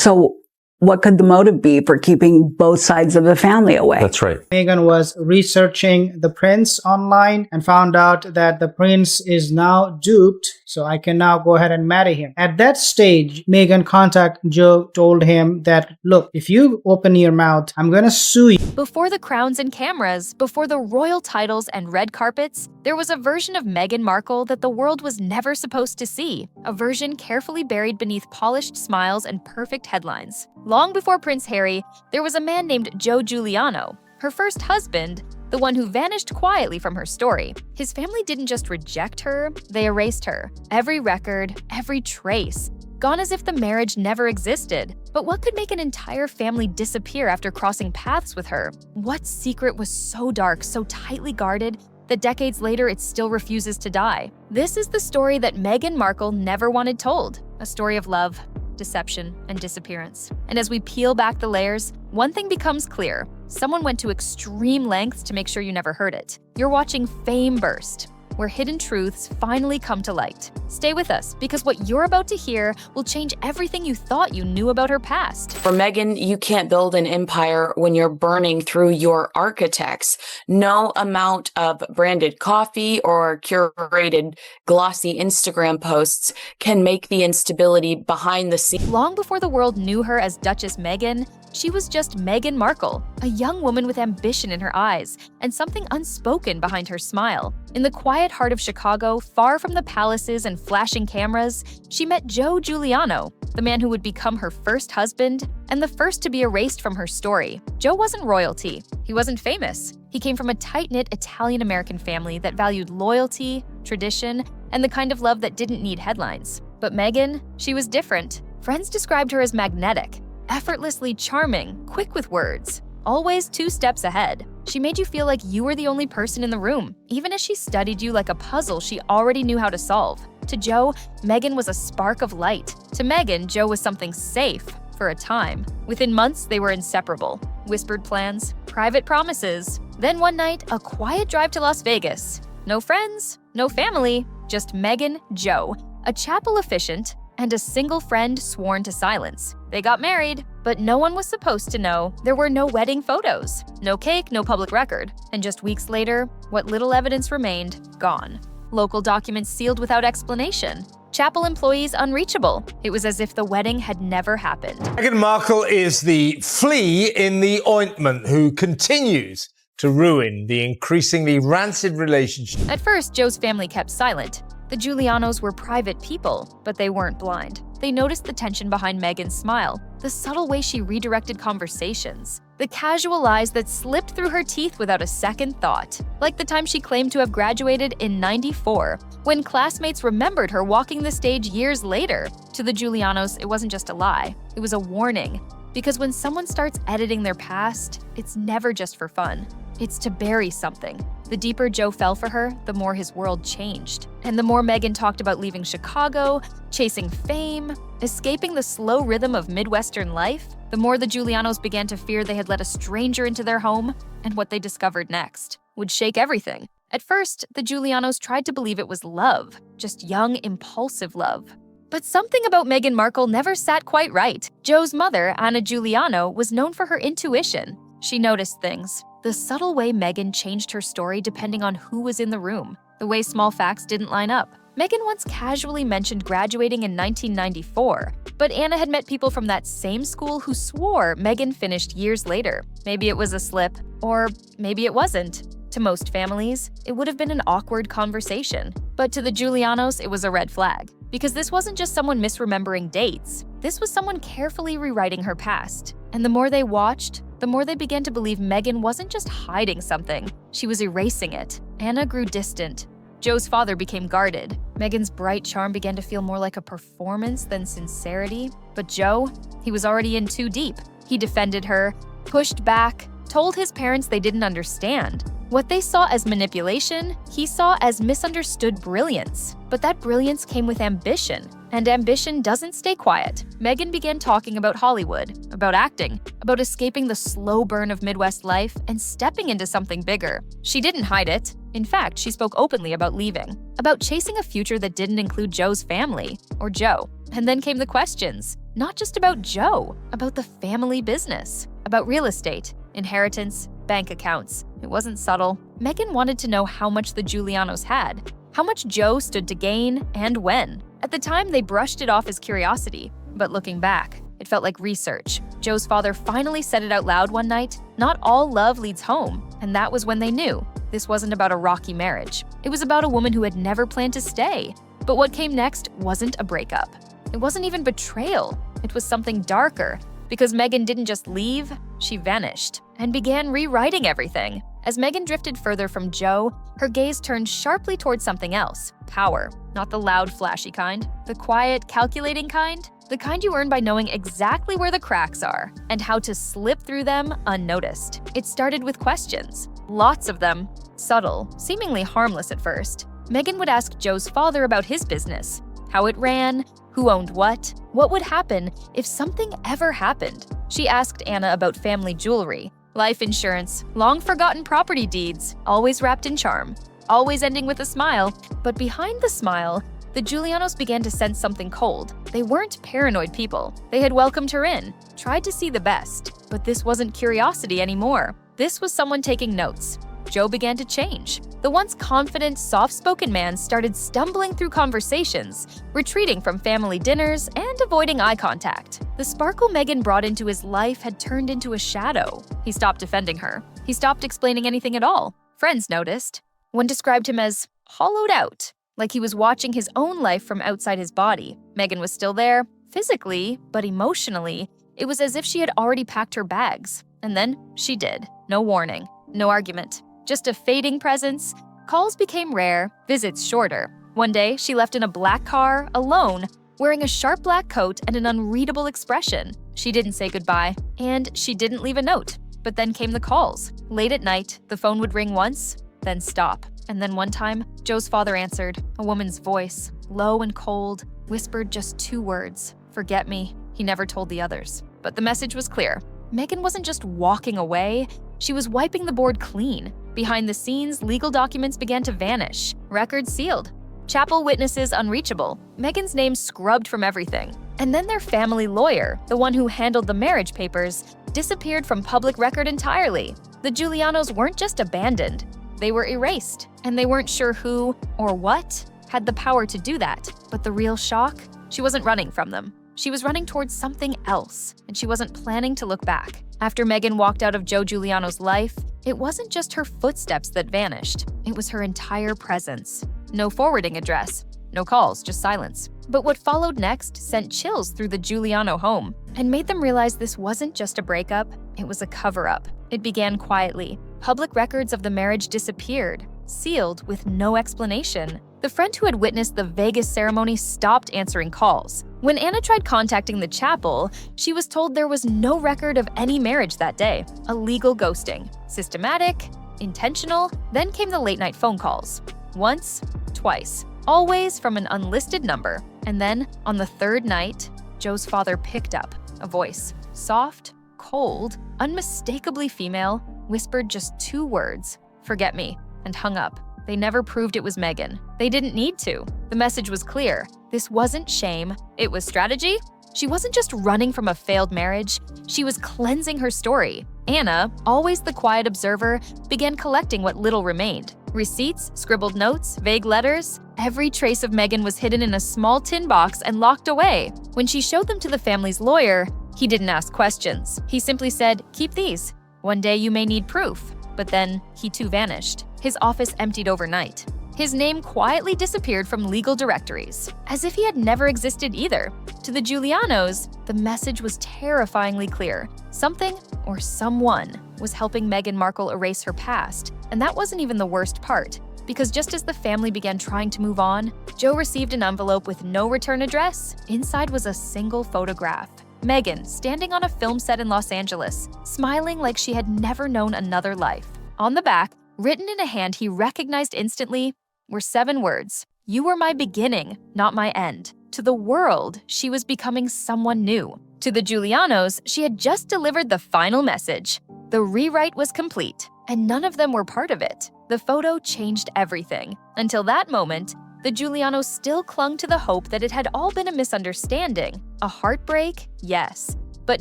So what could the motive be for keeping both sides of the family away? That's right. Meghan was researching the prince online and found out that the prince is now duped, so I can now go ahead and marry him. At that stage, Meghan contacted Joe, told him that, look, if you open your mouth, I'm gonna sue you. Before the crowns and cameras, before the royal titles and red carpets, there was a version of Meghan Markle that the world was never supposed to see, a version carefully buried beneath polished smiles and perfect headlines. Long before Prince Harry, there was a man named Joe Giuliano, her first husband, the one who vanished quietly from her story. His family didn't just reject her, they erased her. Every record, every trace, gone as if the marriage never existed. But what could make an entire family disappear after crossing paths with her? What secret was so dark, so tightly guarded, that decades later it still refuses to die? This is the story that Meghan Markle never wanted told, a story of love, deception, and disappearance. And as we peel back the layers, one thing becomes clear. Someone went to extreme lengths to make sure you never heard it. You're watching Fame Burst, where hidden truths finally come to light. Stay with us, because what you're about to hear will change everything you thought you knew about her past. For Meghan, you can't build an empire when you're burning through your architects. No amount of branded coffee or curated glossy Instagram posts can make the instability behind the scenes. Long before the world knew her as Duchess Meghan, she was just Meghan Markle, a young woman with ambition in her eyes and something unspoken behind her smile. In the quiet heart of Chicago, far from the palaces and flashing cameras, she met Joe Giuliano, the man who would become her first husband and the first to be erased from her story. Joe wasn't royalty. He wasn't famous. He came from a tight-knit Italian-American family that valued loyalty, tradition, and the kind of love that didn't need headlines. But Meghan, she was different. Friends described her as magnetic, effortlessly charming, quick with words, always 2 steps ahead. She made you feel like you were the only person in the room, even as she studied you like a puzzle she already knew how to solve. To Joe, Meghan was a spark of light. To Meghan, Joe was something safe for a time. Within months, they were inseparable. Whispered plans, private promises. Then one night, a quiet drive to Las Vegas. No friends, no family, just Meghan, Joe, a chapel officiant, and a single friend sworn to silence. They got married, but no one was supposed to know. There were no wedding photos, no cake, no public record. And just weeks later, what little evidence remained, gone. Local documents sealed without explanation. Chapel employees unreachable. It was as if the wedding had never happened. Meghan Markle is the flea in the ointment who continues to ruin the increasingly rancid relationship. At first, Joe's family kept silent. The Giulianos were private people, but they weren't blind. They noticed the tension behind Meghan's smile, the subtle way she redirected conversations, the casual lies that slipped through her teeth without a second thought. Like the time she claimed to have graduated in '94, when classmates remembered her walking the stage years later. To the Giulianos, it wasn't just a lie, it was a warning. Because when someone starts editing their past, it's never just for fun. It's to bury something. The deeper Joe fell for her, the more his world changed. And the more Meghan talked about leaving Chicago, chasing fame, escaping the slow rhythm of Midwestern life, the more the Giulianos began to fear they had let a stranger into their home, and what they discovered next would shake everything. At first, the Giulianos tried to believe it was love, just young, impulsive love. But something about Meghan Markle never sat quite right. Joe's mother, Anna Giuliano, was known for her intuition. She noticed things. The subtle way Meghan changed her story depending on who was in the room. The way small facts didn't line up. Meghan once casually mentioned graduating in 1994, but Anna had met people from that same school who swore Meghan finished years later. Maybe it was a slip, or maybe it wasn't. To most families, it would have been an awkward conversation. But to the Giulianos, it was a red flag. Because this wasn't just someone misremembering dates. This was someone carefully rewriting her past. And the more they watched, the more they began to believe Meghan wasn't just hiding something, she was erasing it. Anna grew distant. Joe's father became guarded. Meghan's bright charm began to feel more like a performance than sincerity. But Joe, he was already in too deep. He defended her, pushed back, told his parents they didn't understand. What they saw as manipulation, he saw as misunderstood brilliance. But that brilliance came with ambition, and ambition doesn't stay quiet. Meghan began talking about Hollywood, about acting, about escaping the slow burn of Midwest life and stepping into something bigger. She didn't hide it. In fact, she spoke openly about leaving, about chasing a future that didn't include Joe's family, or Joe. And then came the questions. Not just about Joe, about the family business, about real estate, inheritance, bank accounts. It wasn't subtle. Meghan wanted to know how much the Giulianos had, how much Joe stood to gain, and when. At the time, they brushed it off as curiosity, but looking back, it felt like research. Joe's father finally said it out loud one night, "Not all love leads home," and that was when they knew this wasn't about a rocky marriage. It was about a woman who had never planned to stay. But what came next wasn't a breakup. It wasn't even betrayal. It was something darker, because Meghan didn't just leave, she vanished and began rewriting everything. As Meghan drifted further from Joe, her gaze turned sharply towards something else: power. Not the loud, flashy kind, the quiet, calculating kind, the kind you earn by knowing exactly where the cracks are and how to slip through them unnoticed. It started with questions, lots of them, subtle, seemingly harmless at first. Meghan would ask Joe's father about his business, how it ran, who owned what would happen if something ever happened. She asked Anna about family jewelry, life insurance, long-forgotten property deeds, always wrapped in charm, always ending with a smile. But behind the smile, the Giulianos began to sense something cold. They weren't paranoid people. They had welcomed her in, tried to see the best. But this wasn't curiosity anymore. This was someone taking notes. Joe began to change. The once confident, soft-spoken man started stumbling through conversations, retreating from family dinners, and avoiding eye contact. The sparkle Meghan brought into his life had turned into a shadow. He stopped defending her. He stopped explaining anything at all. Friends noticed. One described him as hollowed out, like he was watching his own life from outside his body. Meghan was still there, physically, but emotionally, it was as if she had already packed her bags. And then she did. No warning, no argument. Just a fading presence. Calls became rare, visits shorter. One day, she left in a black car, alone, wearing a sharp black coat and an unreadable expression. She didn't say goodbye, and she didn't leave a note. But then came the calls. Late at night, the phone would ring once, then stop. And then one time, Joe's father answered. A woman's voice, low and cold, whispered just 2 words: "Forget me." He never told the others. But the message was clear. Meghan wasn't just walking away, she was wiping the board clean. Behind the scenes, legal documents began to vanish, records sealed, chapel witnesses unreachable, Meghan's name scrubbed from everything. And then their family lawyer, the one who handled the marriage papers, disappeared from public record entirely. The Giulianos weren't just abandoned, they were erased, and they weren't sure who or what had the power to do that. But the real shock? She wasn't running from them. She was running towards something else, and she wasn't planning to look back. After Meghan walked out of Joe Giuliano's life, it wasn't just her footsteps that vanished. It was her entire presence. No forwarding address, no calls, just silence. But what followed next sent chills through the Giuliano home and made them realize this wasn't just a breakup, it was a cover-up. It began quietly. Public records of the marriage disappeared, sealed with no explanation. The friend who had witnessed the Vegas ceremony stopped answering calls. When Anna tried contacting the chapel, she was told there was no record of any marriage that day. A legal ghosting. Systematic, intentional. Then came the late-night phone calls. Once, twice. Always from an unlisted number. And then, on the 3rd night, Joe's father picked up. A voice. Soft, cold, unmistakably female, whispered just 2 words: "Forget me," and hung up. They never proved it was Meghan. They didn't need to. The message was clear. This wasn't shame, it was strategy. She wasn't just running from a failed marriage, she was cleansing her story. Anna, always the quiet observer, began collecting what little remained. Receipts, scribbled notes, vague letters. Every trace of Meghan was hidden in a small tin box and locked away. When she showed them to the family's lawyer, he didn't ask questions. He simply said, "Keep these. One day you may need proof." But then, he too vanished. His office emptied overnight. His name quietly disappeared from legal directories, as if he had never existed either. To the Giulianos, the message was terrifyingly clear. Something, or someone, was helping Meghan Markle erase her past. And that wasn't even the worst part, because just as the family began trying to move on, Joe received an envelope with no return address. Inside was a single photograph. Meghan, standing on a film set in Los Angeles, smiling like she had never known another life. On the back, written in a hand he recognized instantly, were 7 words. "You were my beginning, not my end." To the world, she was becoming someone new. To the Giulianos, she had just delivered the final message. The rewrite was complete, and none of them were part of it. The photo changed everything. Until that moment, the Giulianos still clung to the hope that it had all been a misunderstanding. A heartbreak? Yes. But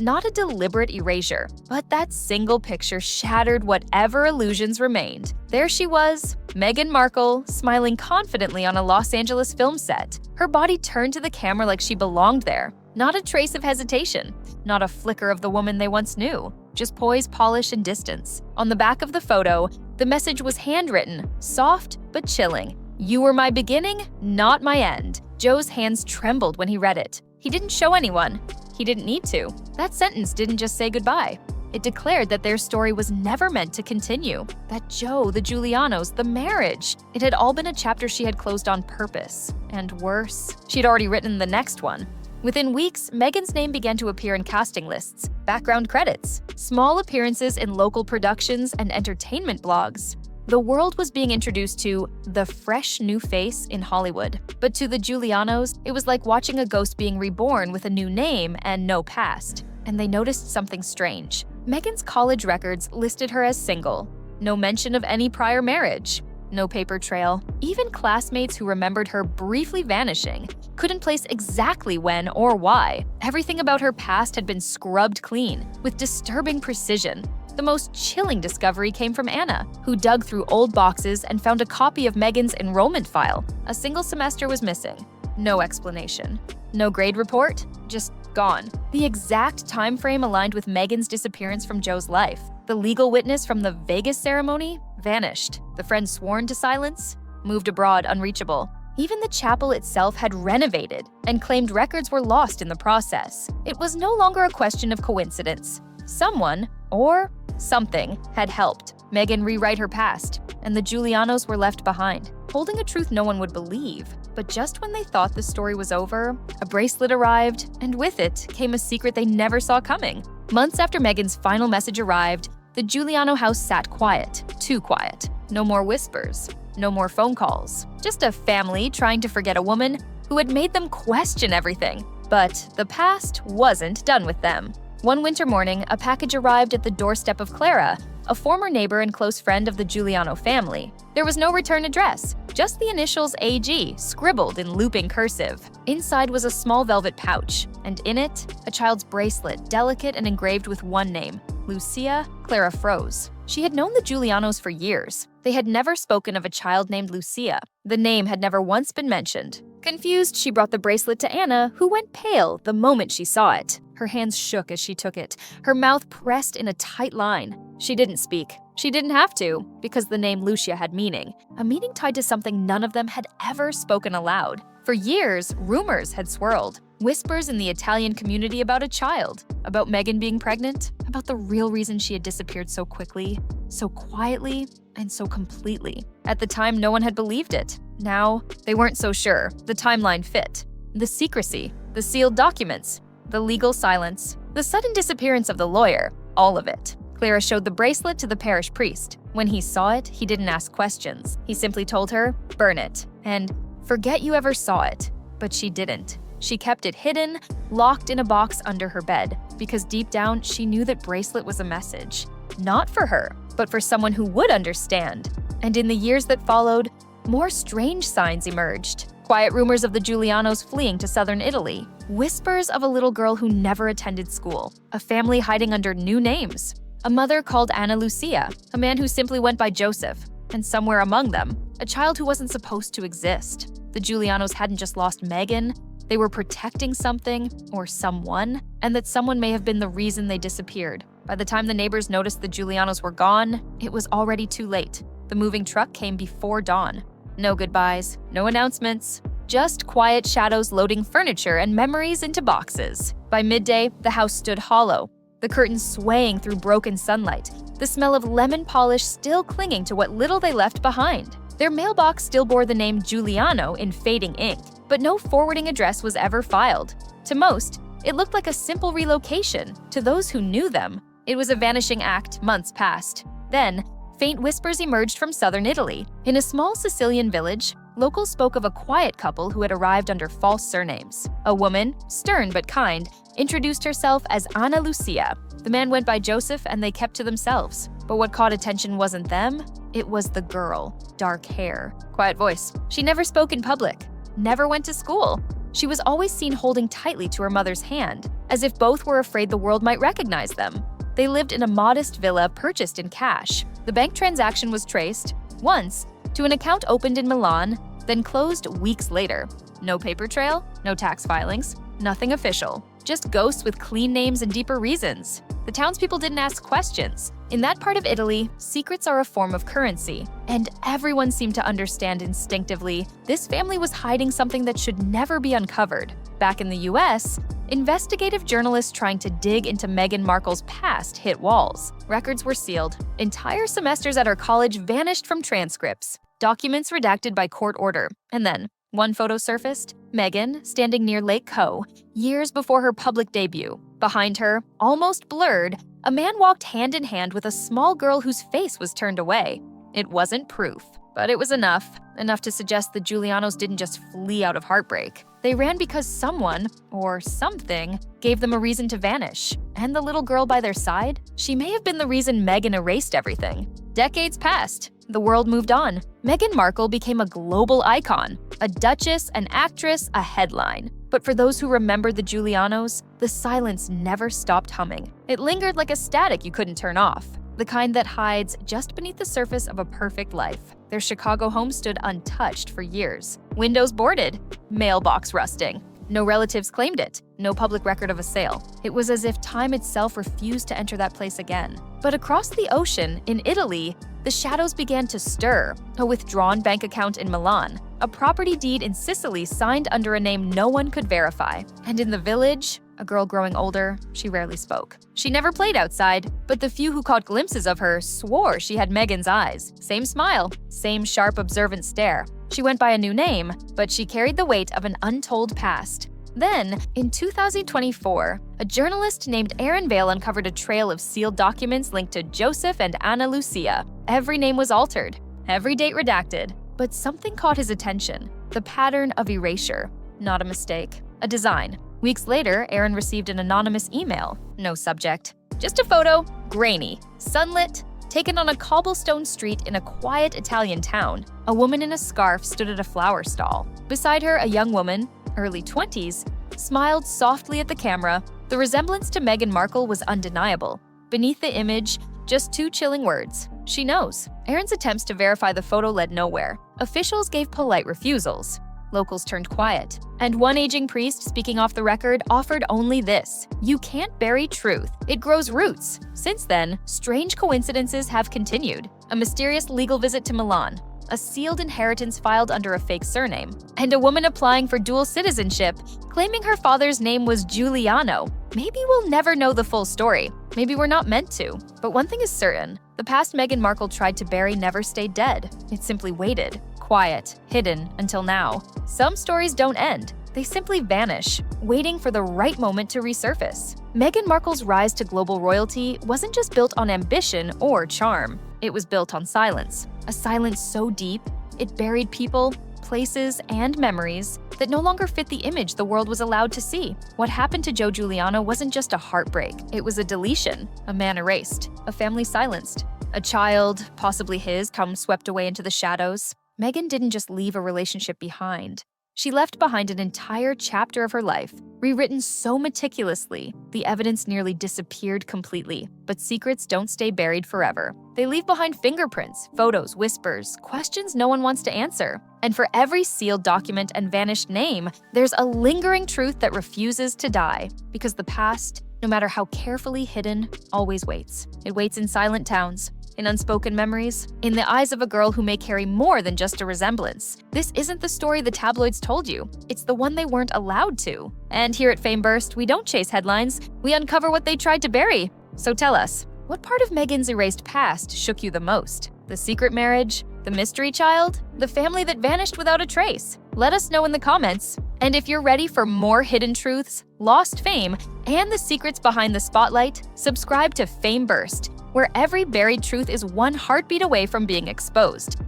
not a deliberate erasure. But that single picture shattered whatever illusions remained. There she was, Meghan Markle, smiling confidently on a Los Angeles film set. Her body turned to the camera like she belonged there. Not a trace of hesitation. Not a flicker of the woman they once knew. Just poise, polish, and distance. On the back of the photo, the message was handwritten, soft but chilling. "You were my beginning, not my end." Joe's hands trembled when he read it. He didn't show anyone. He didn't need to. That sentence didn't just say goodbye. It declared that their story was never meant to continue. That Joe, the Giulianos, the marriage, it had all been a chapter she had closed on purpose. And worse, she'd already written the next one. Within weeks, Meghan's name began to appear in casting lists, background credits, small appearances in local productions and entertainment blogs. The world was being introduced to the fresh new face in Hollywood. But to the Giulianos, it was like watching a ghost being reborn with a new name and no past. And they noticed something strange. Meghan's college records listed her as single. No mention of any prior marriage. No paper trail. Even classmates who remembered her briefly vanishing couldn't place exactly when or why. Everything about her past had been scrubbed clean, with disturbing precision. The most chilling discovery came from Anna, who dug through old boxes and found a copy of Meghan's enrollment file. A single semester was missing. No explanation. No grade report, just gone. The exact time frame aligned with Meghan's disappearance from Joe's life. The legal witness from the Vegas ceremony vanished. The friend sworn to silence moved abroad unreachable. Even the chapel itself had renovated and claimed records were lost in the process. It was no longer a question of coincidence. Someone, or something, had helped Meghan rewrite her past, and the Giulianos were left behind, holding a truth no one would believe. But just when they thought the story was over, a bracelet arrived, and with it came a secret they never saw coming. Months after Meghan's final message arrived, the Giuliano house sat quiet, too quiet. No more whispers, no more phone calls. Just a family trying to forget a woman who had made them question everything. But the past wasn't done with them. One winter morning, a package arrived at the doorstep of Clara, a former neighbor and close friend of the Giuliano family. There was no return address, just the initials AG, scribbled in looping cursive. Inside was a small velvet pouch, and in it, a child's bracelet, delicate and engraved with one name, Lucia. Clara froze. She had known the Giulianos for years. They had never spoken of a child named Lucia. The name had never once been mentioned. Confused, she brought the bracelet to Anna, who went pale the moment she saw it. Her hands shook as she took it, her mouth pressed in a tight line. She didn't speak. She didn't have to, because the name Lucia had meaning, a meaning tied to something none of them had ever spoken aloud. For years, rumors had swirled. Whispers in the Italian community about a child, about Meghan being pregnant, about the real reason she had disappeared so quickly, so quietly, and so completely. At the time, no one had believed it. Now, they weren't so sure. The timeline fit. The secrecy, the sealed documents, the legal silence, the sudden disappearance of the lawyer, all of it. Clara showed the bracelet to the parish priest. When he saw it, he didn't ask questions. He simply told her, "Burn it," and "Forget you ever saw it." But she didn't. She kept it hidden, locked in a box under her bed, because deep down, she knew that bracelet was a message. Not for her, but for someone who would understand. And in the years that followed, more strange signs emerged. Quiet rumors of the Giulianos fleeing to southern Italy. Whispers of a little girl who never attended school. A family hiding under new names. A mother called Anna Lucia. A man who simply went by Joseph. And somewhere among them, a child who wasn't supposed to exist. The Giulianos hadn't just lost Meghan. They were protecting something, or someone, and that someone may have been the reason they disappeared. By the time the neighbors noticed the Giulianos were gone, it was already too late. The moving truck came before dawn. No goodbyes, no announcements, just quiet shadows loading furniture and memories into boxes. By midday, the house stood hollow, the curtains swaying through broken sunlight, the smell of lemon polish still clinging to what little they left behind. Their mailbox still bore the name Giuliano in fading ink, but no forwarding address was ever filed. To most, it looked like a simple relocation. To those who knew them, it was a vanishing act months past. Then, faint whispers emerged from southern Italy. In a small Sicilian village, locals spoke of a quiet couple who had arrived under false surnames. A woman, stern but kind, introduced herself as Anna Lucia. The man went by Joseph and they kept to themselves. But what caught attention wasn't them, It was the girl. Dark hair. Quiet voice. She never spoke in public. Never went to school. She was always seen holding tightly to her mother's hand, as if both were afraid the world might recognize them. They lived in a modest villa purchased in cash. The bank transaction was traced, once, to an account opened in Milan, then closed weeks later. No paper trail, no tax filings, nothing official. Just ghosts with clean names and deeper reasons. The townspeople didn't ask questions. In that part of Italy, secrets are a form of currency, and everyone seemed to understand instinctively this family was hiding something that should never be uncovered. Back in the US, investigative journalists trying to dig into Meghan Markle's past hit walls. Records were sealed. Entire semesters at her college vanished from transcripts. Documents redacted by court order. And then, one photo surfaced, Meghan standing near Lake Co, years before her public debut. Behind her, almost blurred, a man walked hand in hand with a small girl whose face was turned away. It wasn't proof, but it was enough to suggest the Giulianos didn't just flee out of heartbreak. They ran because someone, or something, gave them a reason to vanish. And the little girl by their side? She may have been the reason Meghan erased everything. Decades passed. The world moved on. Meghan Markle became a global icon, a duchess, an actress, a headline. But for those who remembered the Giulianos, the silence never stopped humming. It lingered like a static you couldn't turn off, the kind that hides just beneath the surface of a perfect life. Their Chicago home stood untouched for years. Windows boarded, mailbox rusting. No relatives claimed it, no public record of a sale. It was as if time itself refused to enter that place again. But across the ocean, in Italy, the shadows began to stir. A withdrawn bank account in Milan, a property deed in Sicily signed under a name no one could verify. And in the village, a girl growing older, she rarely spoke. She never played outside, but the few who caught glimpses of her swore she had Meghan's eyes. Same smile, same sharp, observant stare. She went by a new name, but she carried the weight of an untold past. Then, in 2024, a journalist named Aaron Vale uncovered a trail of sealed documents linked to Joseph and Anna Lucia. Every name was altered, every date redacted, but something caught his attention: the pattern of erasure. Not a mistake, a design. Weeks later, Aaron received an anonymous email. No subject. Just a photo, grainy, sunlit, taken on a cobblestone street in a quiet Italian town. A woman in a scarf stood at a flower stall. Beside her, a young woman, early 20s, smiled softly at the camera. The resemblance to Meghan Markle was undeniable. Beneath the image, just two chilling words: she knows. Aaron's attempts to verify the photo led nowhere. Officials gave polite refusals. Locals turned quiet. And one aging priest, speaking off the record, offered only this: you can't bury truth. It grows roots. Since then, strange coincidences have continued. A mysterious legal visit to Milan, a sealed inheritance filed under a fake surname, and a woman applying for dual citizenship, claiming her father's name was Giuliano. Maybe we'll never know the full story. Maybe we're not meant to. But one thing is certain: the past Meghan Markle tried to bury never stayed dead. It simply waited, quiet, hidden, until now. Some stories don't end. They simply vanish, waiting for the right moment to resurface. Meghan Markle's rise to global royalty wasn't just built on ambition or charm. It was built on silence. A silence so deep, it buried people, places, and memories that no longer fit the image the world was allowed to see. What happened to Joe Giuliano wasn't just a heartbreak. It was a deletion, a man erased, a family silenced, a child, possibly his, come swept away into the shadows. Meghan didn't just leave a relationship behind. She left behind an entire chapter of her life, rewritten so meticulously, the evidence nearly disappeared completely. But secrets don't stay buried forever. They leave behind fingerprints, photos, whispers, questions no one wants to answer. And for every sealed document and vanished name, there's a lingering truth that refuses to die. Because the past, no matter how carefully hidden, always waits. It waits in silent towns, in unspoken memories, in the eyes of a girl who may carry more than just a resemblance. This isn't the story the tabloids told you. It's the one they weren't allowed to. And here at Fame Burst, we don't chase headlines. We uncover what they tried to bury. So tell us, what part of Meghan's erased past shook you the most? The secret marriage? The mystery child? The family that vanished without a trace? Let us know in the comments. And if you're ready for more hidden truths, lost fame, and the secrets behind the spotlight, subscribe to Fame Burst, where every buried truth is one heartbeat away from being exposed.